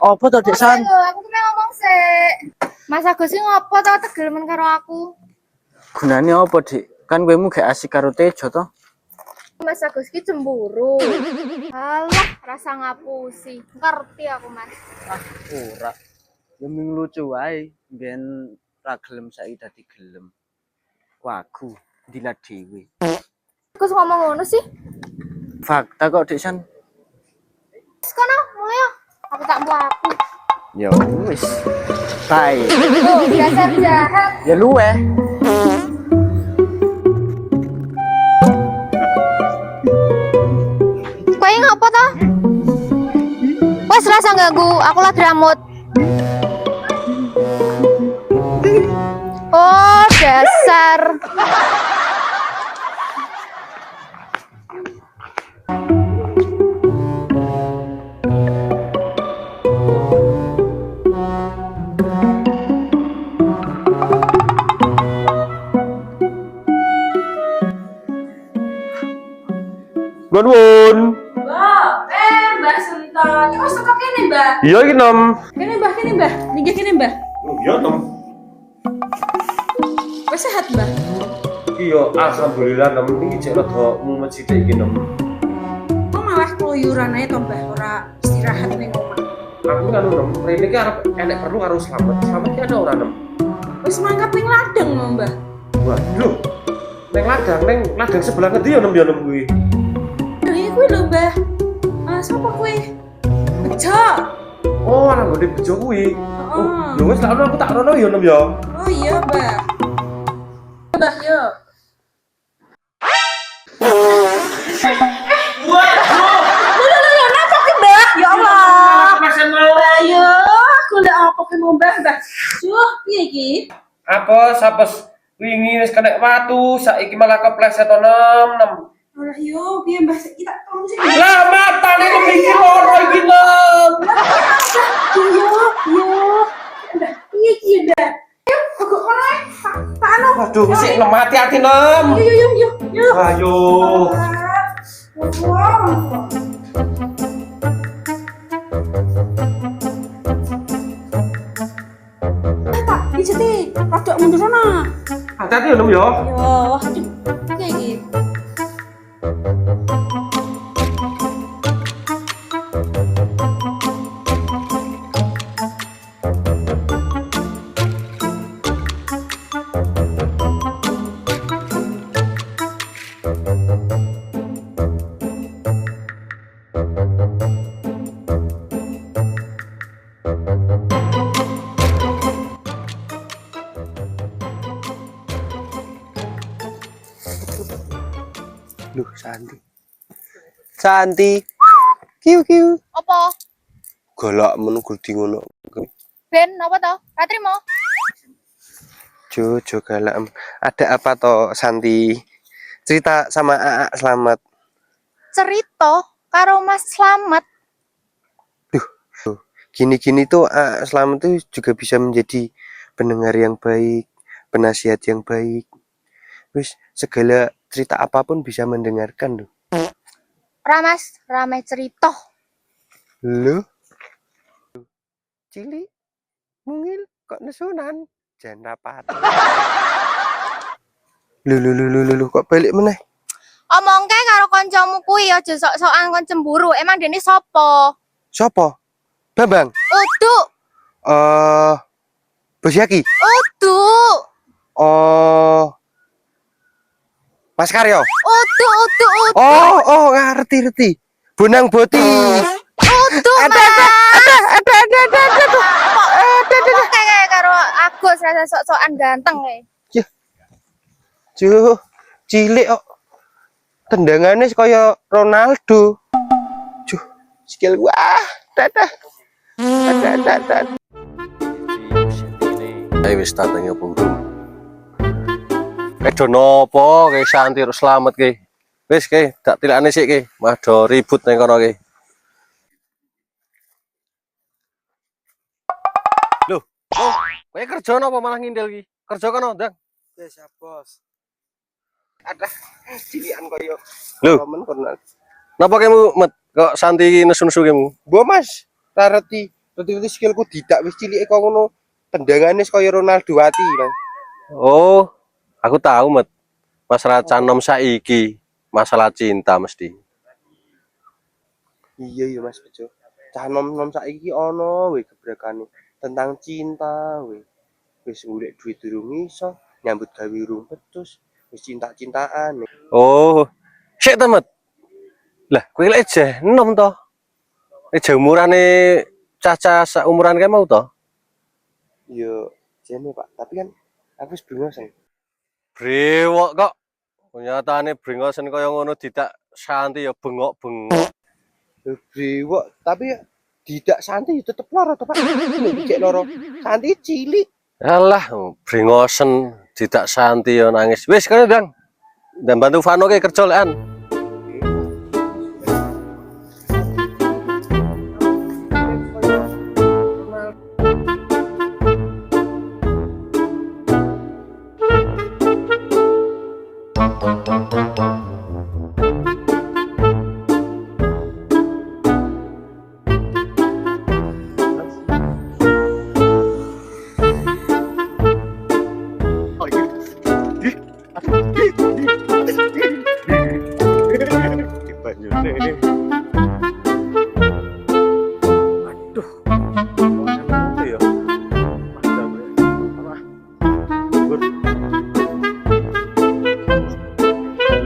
Apa to, Dek San? Aku ki ngomong sik. Mas Agus ki ngopo to tegelemen karo aku? Gunane apa, Dik? Kan kowe gak asik karo Tejo to? Mas Agus ki cemburu. Alah, rasa ngapusi. Ngerti aku, Mas. Ah, ora. Ya ming lucu wae. Ben ra gelem saiki dadi gelem. Wagu dilat dhewe. Agus ngomong ngono sih. Fakta kok, Dek San. Wis kono, mulai yo. Aku tak mau aku. Ya wis. Bye. Tuh, dasar jahat. Ya luwe. Kowe ngopo to? Wes rasa ganggu, aku lagi ramut. Oh, dasar. Nuwun. Mbak, Mbak Sentot. Kok teko kene, Mbak? Iya iki nom. Kene, Mbak, kene, Mbak. Nggih kene, Mbak. Iya nom. Wis sehat, Mbak? Iya, alhamdulillah nom iki jek rada mumet sithik iki nom. Kok malah keluyuran ae to, Mbak? Ora istirahat ning omah. Aku kan nom, rene iki arep enek perlu karo Slamet. Slamet ki ada ora nom? Wis mangkat ning ladang lho, Mbak. Waduh. Neng ladang sebelah ngendi ya nom ya nom kuwi? Nah, iki kuwi lho, Mbak. Sapa kuwi? Bejo. Oh, ana nggone bejo kuwi. Heeh. Oh, lho wis lak aku tak rono ya nom ya. Oh iya, Mbak. Mbak, yo. Waduh, napa ki, Mbak? Ya Allah. Mbak, yo, golek apa ki mau Mbak? Duh, piye iki? Apa sapes wingi wis kena watu, saiki malah kepleset to nom. Alah yo, piye Mbak? Kita tolong sih. Lah matane kok iki loro iki nom. Yo, Mbak, piye iki, Mbak? Ayo, aku kono ae. Tak anu. Waduh, sik nom hati-hati nom. Yo. Ayo. Wow. Tak, ijete. Rodok mundur sana. Hati-hati ya nom ya. Yo, aduh. Piye iki? Duh, Santi. Santi. Kiu. Apa? Golok men gudi ngono. Ben, apa to? Ra trimo. Jojo galak. Ada apa toh, Santi? Cerita sama Aa Slamet. Cerita karo Mas Slamet. Gini-gini tuh Aa Slamet tuh juga bisa menjadi pendengar yang baik, penasihat yang baik. Wis segala cerita apapun bisa mendengarkan loh. Ramas, ramai cerita. Loh? Cili, mungil, kok nesunan? Jangan rapat. Lu, kok balik meneh? Omong kae karo kancamu kuwi aja sok-sokan kon cemburu. Emang dene sapa? Sopo? Bambang? Udu, Bos Yaki? udu. Oh, Mas Karyo? Udu. Oh, ngerti. Bonang Boti. Udu, Ada. Kok kayak karo Agus rasa sok-sokan ganteng kae. Juh, cilik kok. Tendangannya kaya Ronaldo. Juh, skill gua. Dadah. Ayo wis tatanya buru. Do nopo kayak Santi harus selamat kayak. Wis kayak tak tilakane sik kayak. Mah do ribut nang kono kayak. Loh, kayak kerja napa malah ngindel ki? Kerja kono, Ndang. Wis ya, Bos. Ada cilian koyo. Lho, napa kamu met kok Santi nesu-nesu kamu? Mbok Mas, rareti Reti-reti skillku didak wis cilike kok ngono. Tendangane kaya Ronaldo ati, Mas. Oh, aku tahu, Met. Masalah canom saiki, masalah cinta mesti. Iya ya Mas Bejo. Cah nom-nom saiki ana we gebrakane tentang cinta we. Wis golek duit durung iso, nyambut gawe urung petus, wis cinta-cintaan. Oh, sik ta, Met. Lah, kowe lek jeh enom to. Jeh umurane caca saumuran kae mau to? Yo jene Pak, tapi kan aku wis brengosen. Brewok kok. Nyatane brengosen kaya ngono didak santi ya bengok-bengok. Brewok, tapi ya tidak santai ya tetep loro to Pak. Nek cek loro, santai cilik. Alah, brengosen didak santi ya nangis. Wis kene, Bang. Dan bantu Vano ke kerja lekan.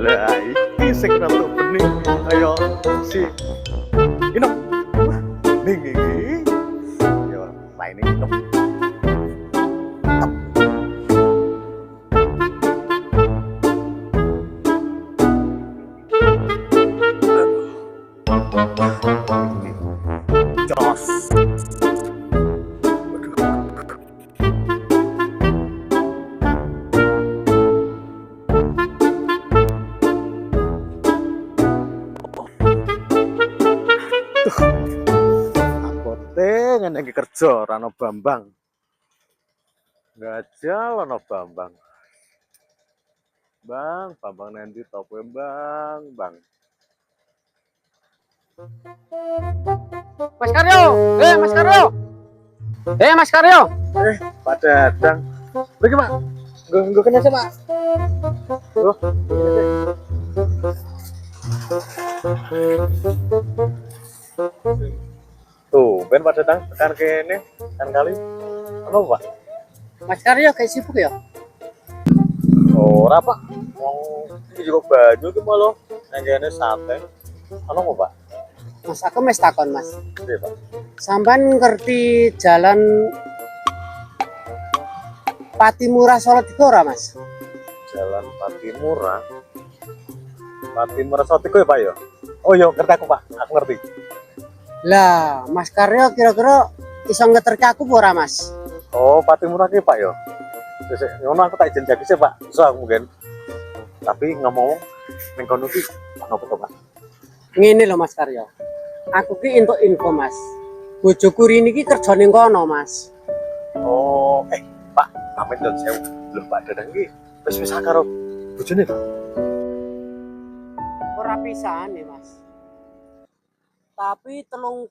Lah iki sing rada bening kaya si Inom. Ning iki. Yo, laine Inom. Jos. Ngene iki kerja Rano Bambang. Gajal ana Bambang. Bambang nanti to kowe, Bang. Mas Karyo, Mas Karyo, Mas Karyo. Pak Dadang. Mriki, Pak. Nggo kena sih, Pak. Loh, tuh, ben Pak Dadang tekan kene, kan kali. Ono, Pak? Mas Karyo kayak sibuk ya? Ora, Pak. Wong iki juga banyu iki malah nang kene sate. Ono apa, Pak? Mas aku mes takon Mas. Piye, Pak? Sampan ngerti jalan Patimura Solo 3 ora Mas? Jalan Patimura. Patimura Solo 3 ya, Pak ya? Oh iya, ngerti aku, Pak. Aku ngerti. Lah, Mas Karyo kira-kira iso ngeterke aku apa ora Mas? Oh, Patimura ki, Pak ya. Wis ngono aku tak izin jagi sih, Pak. Iso aku mungkin. Tapi ngomong ning kono ki ono apa, Pak? Ngene lho Mas Karyo. Aku ki entuk info Mas. Bojoku Rini ki kerja ning kono Mas. Oh, Pak, pamit dong sewu. Lho, Pak Dadang ki wis karo bojone to? Ora pisahan ya Mas. Tapi 3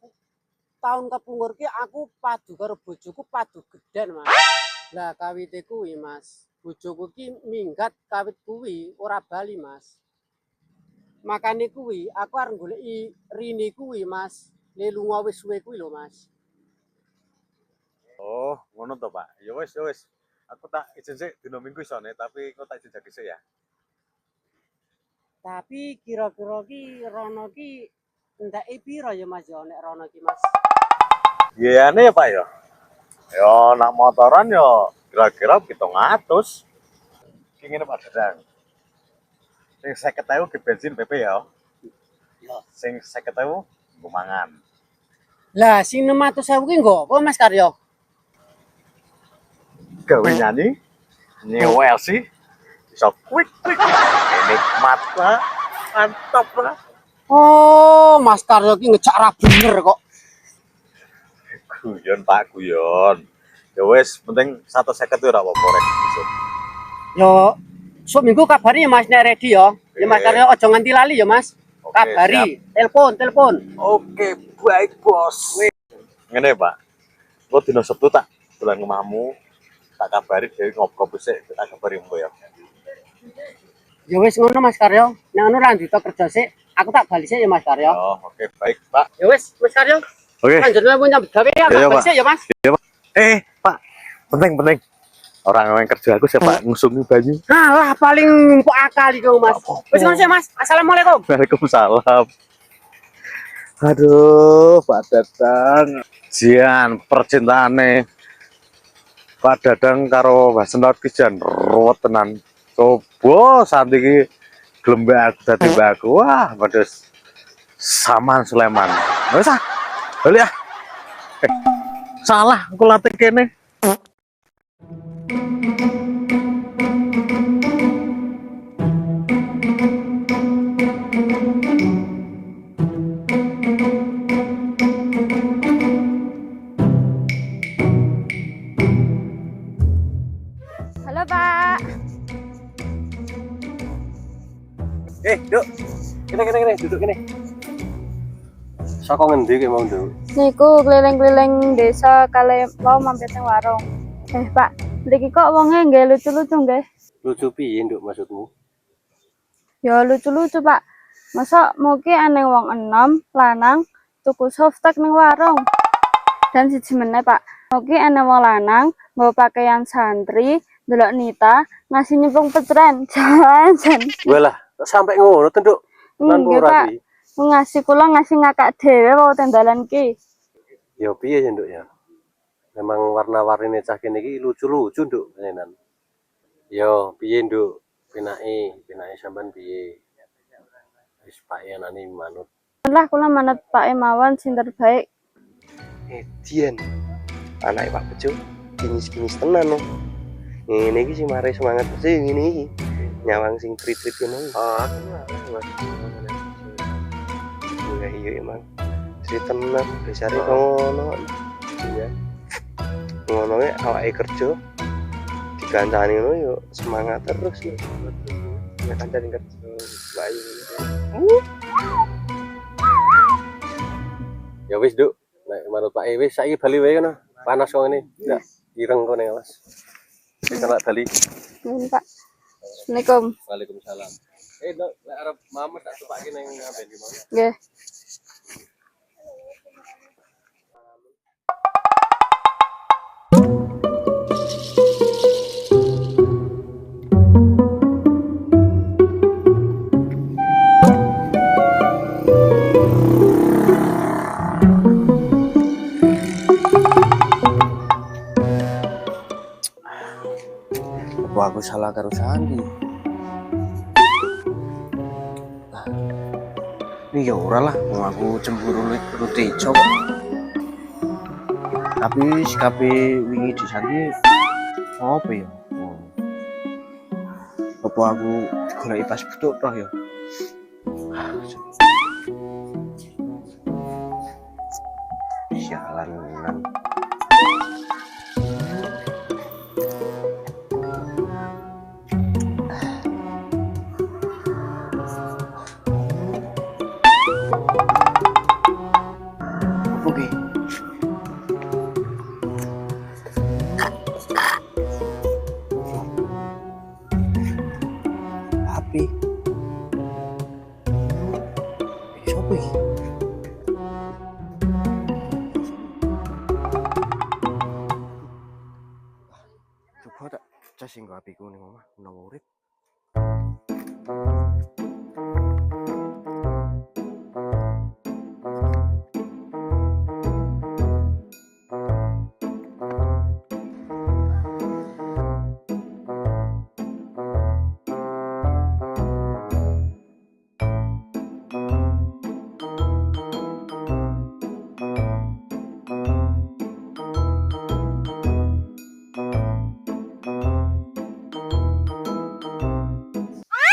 tahun kepungkur ki aku padu karo bojoku padu geden Mas. Lah kawite kuwi Mas, bojoku ki minggat kawit kuwi ora bali Mas. Makane kuwi aku arep goleki Rini kuwi Mas. Le lunga wis suwe kuwi lho Mas. Oh, ngono to, Pak. Ya wis, ya wis. Aku tak izin sih dino Minggu isone, tapi kok tak izin jagi sih ya. Tapi kira-kira ki Rono ki ndake pira ya Mas ya nek Rono ki Mas? Iyane ya, Pak ya. Ya nak motoran ya kira-kira 700. Ki ngene Pak Dadang. Sing 50.000 ke bensin PP ya. Ya. Sing 50.000 nggo mangan. Lah sing 600.000 ki nggo apa Mas Karyo? Gawe nyanyi, nyewel sih. Iso quick. Nikmat, Pak. Mantap, Pak. Oh, Mas Karyo ki ngejak ra bener kok. Guyon, Pak, guyon. Ya wis, penting 150 ora apa-apa rek. Yo, sok minggu kabari ya Mas nek ready ya. Ya Mas Karyo aja nganti lali ya Mas. Oke, Kabari, telepon. Oke, baik, Bos. Ngene, Pak. Engko dina Sabtu tak dolan ke omahmu, tak kabari dhewe ngobrol sik, tak kabari engko ya. Ya wis ngono Mas Karyo. Nek ngono lanjut kerja sik, aku tak balik sik ya Mas Karyo. Oh, oke, baik, Pak. Ya wis Mas Karyo. Oke. Lanjut mau nyambut gawe ya, Iya, tak balik Pak. sik ya Mas. Pak. Penting. Orang yang kerja aku siapa ngusungi banyu. Alah paling mumpuk akal iku Mas. Wis ngono sik Mas. Assalamualaikum. Waalaikumsalam. Aduh, Pak Dadang. Jian percintaane Pak Dadang karo Mbah Senot ki jan ruwet tenan. Coba santi ki gelem aku dadi mbakku. Wah, pedes. Saman Sulaiman. Wis ah. Balik ah. Salah aku latih kene. Halo Pak. Duk. Kene duduk kene. Saka ngendi ki mau, Duk? Niku keliling-keliling desa kali mau mampir teng warung. Pak, mriki kok wonge nggih lucu-lucu nggih. Lucu piye, Duk, maksudmu? Ya lucu-lucu Pak. Masa mugi aneh wong enom lanang tuku softtek ning warung. Dan siji meneh Pak, mugi aneh wong lanang nggawa pakaian santri, delok nita, ngasih nyemplung pecren. Jan. Walah, sampai ngono to, Duk. Lan Nggih ora Pak. ki. Ngasih kula ngasih ngakak dhewe wae teng dalan ki. Ya piye ya, Nduk ya? Memang warna-warnine cah kene iki lucu-lucu, Nduk, tenan. Yo, piye, Nduk? Pinake sampean piye? Wis payanane manut. Lah kula manut Pak Emawan sing terbaik. Dian. Anake Pak Bejo kinis-kinis tenan no. Ngene iki sing mare semangat sih ngene iki. Nyawang sing trit-trit ngono. Oh, aku Mas. Ya iya emang. Trit tenan besare ngono. Iya. Ngono wae awake kerja digancani ngono yo semangat terus yo. Ya kancane kerja bayi. Ya wis, Nduk. Nek manut Pak wis saiki bali wae kono. Panas kok ngene. Ndak ireng kok ning alas. Kita lak bali. Nuwun Pak. Assalamualaikum. Waalaikumsalam. Nduk, lek arep mames tak tupake ning ngabeni mau. Nggih. Apa aku salah karo Sandi? Ini ya ora lah, mau aku cemburu Rutejo kok. Tapi sikape wingi di Sandi apa ya? Apa aku digoleki pas betuk toh ya? Sialan nan. Oke. HP. Siapa iki? Coba tak cas sing HP ku ning omah, menawa urip.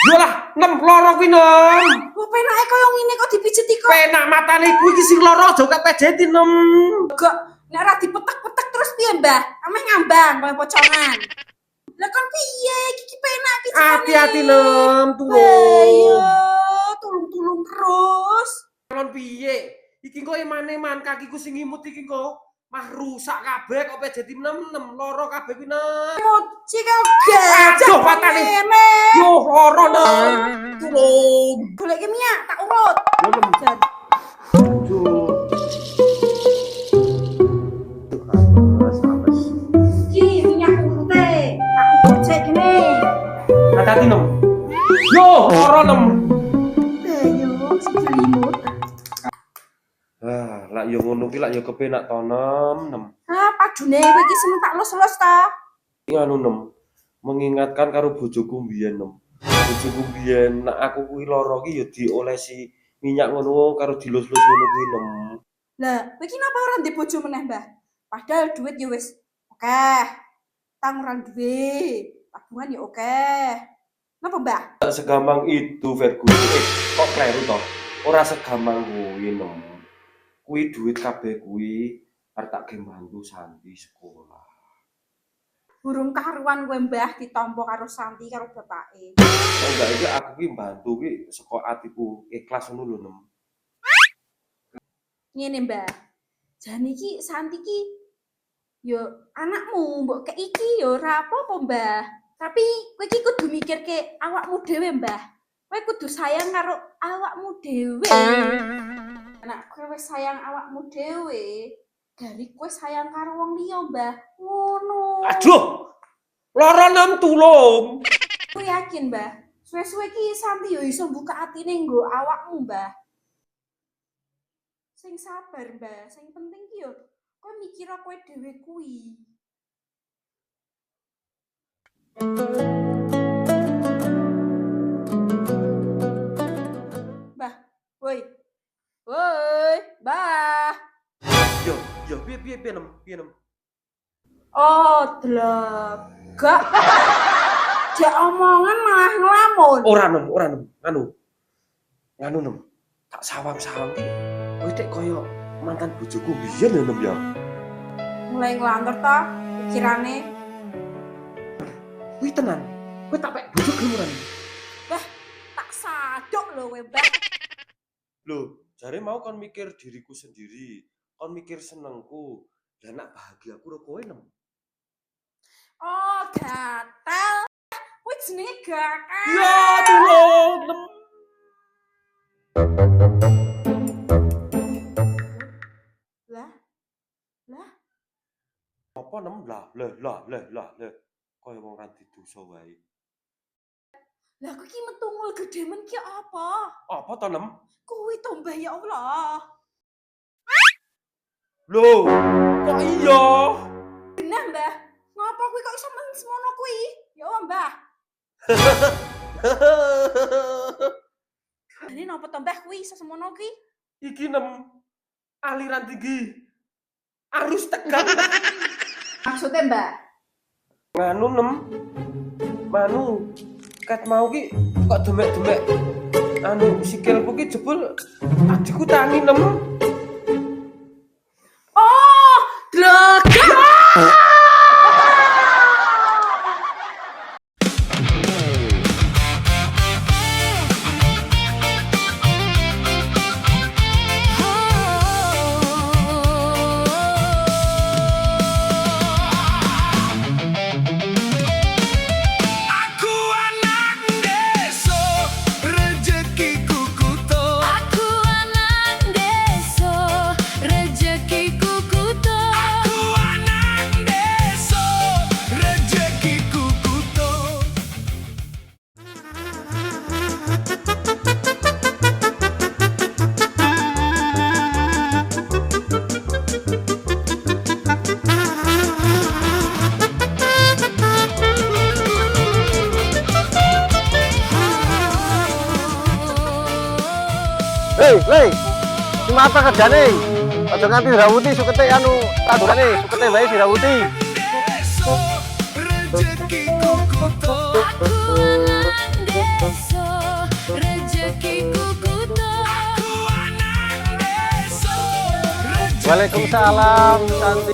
Yalah, nem loro kuwi nem. Kok penake koyo ngene kok dipijeti kok. Penak matane kuwi iki sing loro aja kok pejeti nem. Kok nek ora dipetek-petek terus piye, Mbah? Ame ngambang koyo pocongan. Lah kan piye iki penak pijetane. Hati-hati nem, Ayo, turun. tulung-tulung terus. Lon piye? Iki kok eman-eman kakiku sing ngimut iki kok. Mah rusak kabeh kok pe jadi nem-nem loro kabeh kuwi nem. Moci kau gajah. Aduh, patane. Ngene. Yo loro nem. Tulung. Golek minyak tak urut. Yo nem. Jan. Aduh. Iki minyak urute. Aku gocek kene. Hati-hati nem. Yo loro nem. Ayo, selimut. Ah, lak yo ngono ki lak yo kepenak to nem. Ah, padune kowe iki seneng tak los-los ta? Nganu nem. Mengingatkan karo bojoku mbiyen nem. Bojoku mbiyen nek aku kuwi lara ki yo diolesi minyak ngono karo dilus-lus ngono kuwi nem. Lah, kowe iki napa ora ndek bojo meneh, Mbah? Padahal duit ya wis akeh. Tanguran duwe, tabungan ya akeh. Napa, Mbah? Segampang itu Ferguson. Kok kleru toh? Ora segampang kuwi nem. Kuwi duit kabeh kuwi arep tak ge bantu Santi sekolah. Burung karuan kowe, Mbah, ditampa karo Santi karo bapake. Enggak iki aku ki bantu ki saka atiku ikhlas ngono lho nem. Ngene, Mbah. Jane iki Santi ki yo anakmu, mbok kek iki yo ora apa-apa, Mbah. Tapi kowe iki kudu mikirke awakmu dhewe, Mbah. Kowe kudu sayang karo awakmu dhewe. Nek kowe wis sayang awakmu dhewe, dari kowe sayang karo wong liya, Mbah. Ngono. Aduh. Lara nem tulung. Aku yakin, Mbah. Suwe-suwe iki Santi yo iso buka atine nggo awakmu, Mbah. Sing sabar, Mbah. Sing penting ki yo kowe mikir kowe dhewe kuwi. Mbah, woi. Woi, Mbah. Yo piye nem? Piye nem? Oh, dlegak. Jak omongan malah ngelamun. Ora nem. Nganu nem. Tak sawang-sawang ki. Kowe tek koyo mantan bojoku biyen lho nem ya. Mulai ngelantur ta pikirane. Kuwi tenan. Kowe tak pek bojoku ora. Bah, tak sadok lho kowe, Mbah. Lho, jare mau kon mikir diriku sendiri, kon mikir senengku. Lah nak bahagiaku karo kowe nem. Oh, gatel. Kowe jenenge gatel. Ya tulung nem. Lah. Apa nem lah. Kaya wong ra didosa wae. Lah kowe iki metu ngul gedemen ki apa? Apa to nem? Kuwi to, Mbah, ya Allah. Lho, kok iya? Bener, Mbah. Ngapa kowe kok iso men semono kuwi? Ya Allah, Mbah. Ini napa to, Mbah, kuwi iso semono kuwi? Iki nem aliran tinggi. Arus tegang. Maksudnya, Mbah? Nganu nem. Manu ket mau ki kok demek-demek. Anu sikilku ki jebul adikku tangi nem. Oh, dlegak. Lei, cuma apa kerjane? Aja nganti dirawuti sukete anu tandurane, sukete wae dirawuti. Waalaikumsalam, Santi.